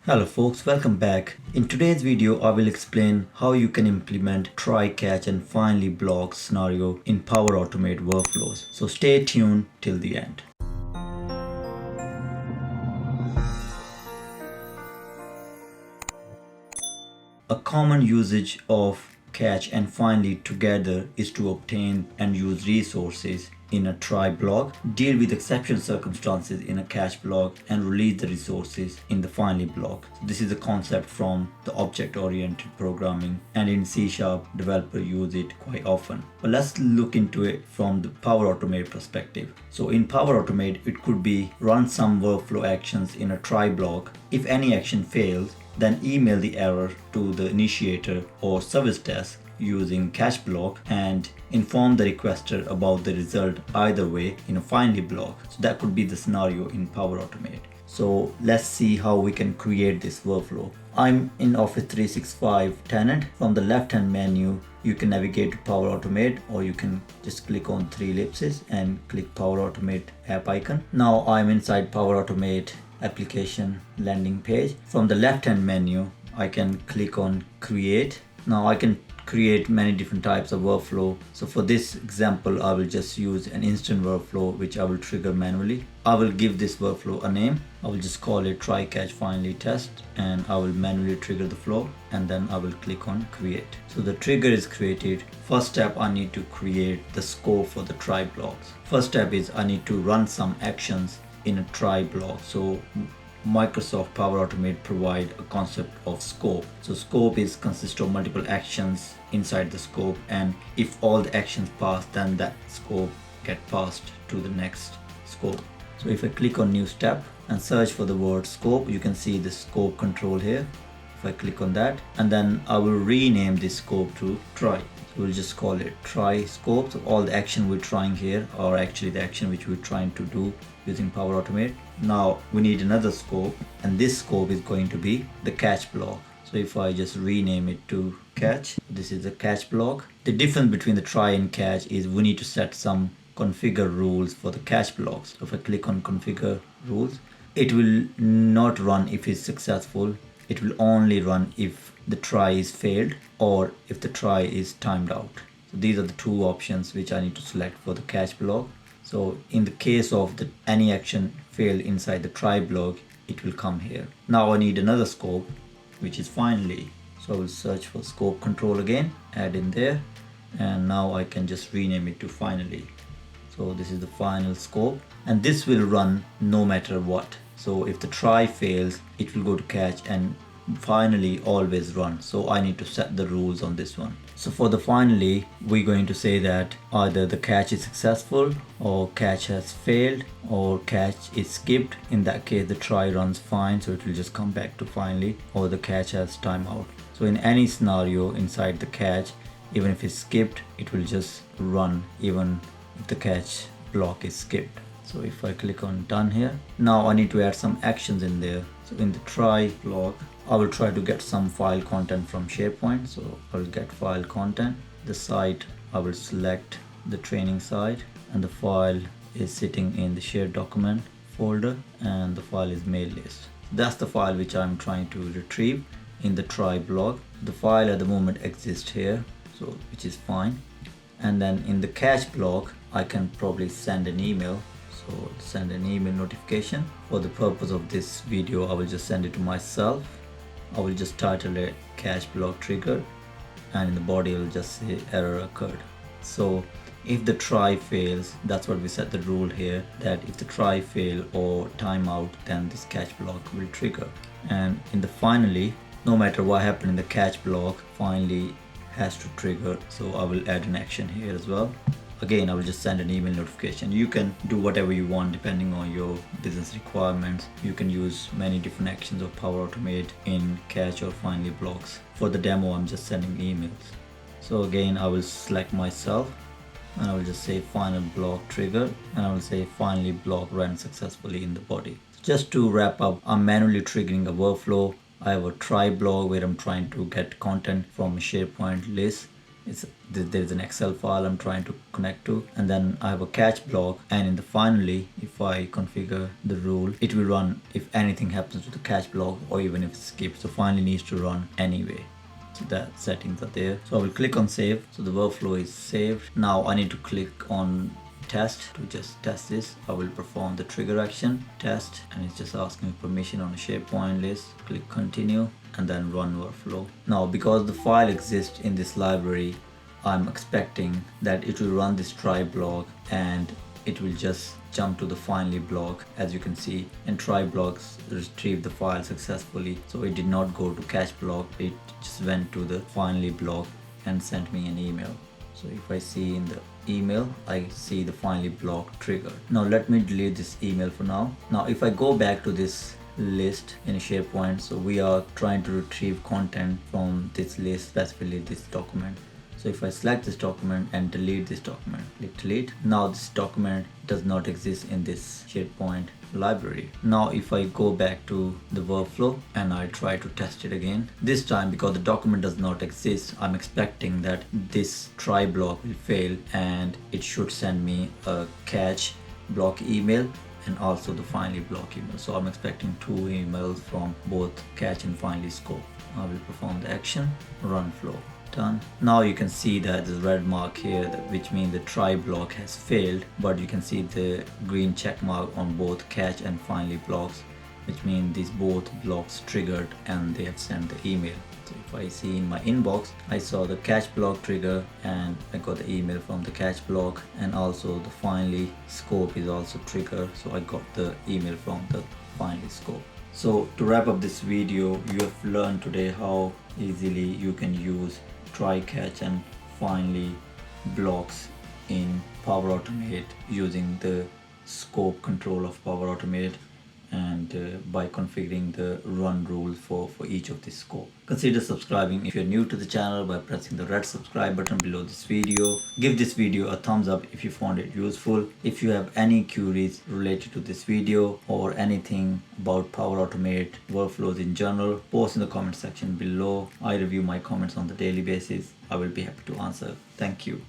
Hello folks, welcome back. In today's video, I will explain how you can implement try, catch and finally block scenario in Power Automate workflows. So stay tuned till the end. A common usage of catch and finally together is to obtain and use resources in a try block, deal with exceptional circumstances in a catch block, and release the resources in the finally block. So this is a concept from the object-oriented programming, and in C# developers use it quite often. But let's look into it from the Power Automate perspective. So in Power Automate, it could be run some workflow actions in a try block. If any action fails, then email the error to the initiator or service desk using catch block and inform the requester about the result either way in a finally block. So that could be the scenario in Power Automate. So let's see how we can create this workflow. I'm in Office 365 tenant. From the left hand menu, you can navigate to Power Automate, or you can just click on three ellipses and click Power Automate app icon. Now I'm inside Power Automate application landing page. From the left hand menu, I can click on create. Now I can create many different types of workflow. So for this example, I will just use an instant workflow which I will trigger manually. I will give this workflow a name. I will just call it try, catch, finally test, and I will manually trigger the flow, and then I will click on create. So the trigger is created. First step, I need to create the scope for the try blocks. First step is I need to run some actions in a try block. So Microsoft Power Automate provide a concept of scope. So scope consists of multiple actions inside the scope, and if all the actions pass, then that scope get passed to the next scope. So if I click on new step and search for the word scope, you can see the scope control here. If I click on that, and then I will rename this scope to try. So we'll just call it try scope. So all the action we're trying here are actually the action which we're trying to do using Power Automate. Now we need another scope, and this scope is going to be the catch block. So if I just rename it to catch, this is the catch block. The difference between the try and catch is we need to set some configure rules for the catch blocks. So if I click on configure rules, it will not run if it's successful. It will only run if the try is failed or if the try is timed out. So these are the two options which I need to select for the catch block. So in the case of any action fail inside the try block, it will come here. Now I need another scope, which is finally. So I will search for scope control again, add in there, and now I can just rename it to finally. So this is the final scope, and this will run no matter what. So if the try fails, it will go to catch, and finally always run. So I need to set the rules on this one. So for the finally, we're going to say that either the catch is successful, or catch has failed, or catch is skipped. In that case, the try runs fine, so it will just come back to finally, or the catch has timeout. So in any scenario inside the catch, even if it's skipped, it will just run even if the catch block is skipped. So if I click on done here, now I need to add some actions in there. So in the try block, I will try to get some file content from SharePoint. So I'll get file content. The site, I will select the training site, and the file is sitting in the shared document folder, and the file is mail list. That's the file which I'm trying to retrieve in the try block. The file at the moment exists here, so which is fine. And then in the catch block, I can probably send an email. So send an email notification. For the purpose of this video, I will just send it to myself. I will just title it catch block trigger, and in the body I will just say error occurred. So if the try fails, that's what we set the rule here, that if the try fail or timeout, then this catch block will trigger. And in the finally, no matter what happened in the catch block, finally has to trigger. So I will add an action here as well. Again, I will just send an email notification. You can do whatever you want depending on your business requirements. You can use many different actions of Power Automate in catch or finally blocks. For the demo, I'm just sending emails. So again, I will select myself, and I will just say final block trigger, and I will say finally block ran successfully in the body. Just to wrap up, I'm manually triggering a workflow. I have a try block where I'm trying to get content from a SharePoint list. there's an Excel file I'm trying to connect to, and then I have a catch block, and in the finally, if I configure the rule, it will run if anything happens to the catch block or even if it skips. So finally needs to run anyway. So that settings are there. So I will click on save. So the workflow is saved. Now I need to click on test to just test this. I will perform the trigger action test, and it's just asking me permission on a SharePoint list. Click continue and then run workflow. Now because the file exists in this library, I'm expecting that it will run this try block and it will just jump to the finally block, as you can see, and try blocks retrieve the file successfully. So it did not go to catch block, it just went to the finally block and sent me an email. So if I see in the email, I see the finally block triggered. Now let me delete this email for now. Now if I go back to this list in SharePoint, so we are trying to retrieve content from this list, specifically this document. So if I select this document and delete this document, click delete. Now this document does not exist in this SharePoint library. Now if I go back to the workflow and I try to test it again, this time because the document does not exist, I'm expecting that this try block will fail and it should send me a catch block email and also the finally block email. So I'm expecting 2 emails from both catch and finally scope. I will perform the action, run flow. Done. Now you can see that the red mark here, which means the try block has failed, but you can see the green check mark on both catch and finally blocks, which means these both blocks triggered and they have sent the email. So if I see in my inbox, I saw the catch block trigger and I got the email from the catch block, and also the finally scope is also triggered, so I got the email from the finally scope. So to wrap up this video, you have learned today how easily you can use try, catch and finally blocks in Power Automate using the scope control of Power Automate, and by configuring the run rule for each of this scope. Consider subscribing if you're new to the channel by pressing the red subscribe button below this video. Give this video a thumbs up if you found it useful. If you have any queries related to this video or anything about Power Automate workflows in general, post in the comment section below. I review my comments on the daily basis. I will be happy to answer. Thank you.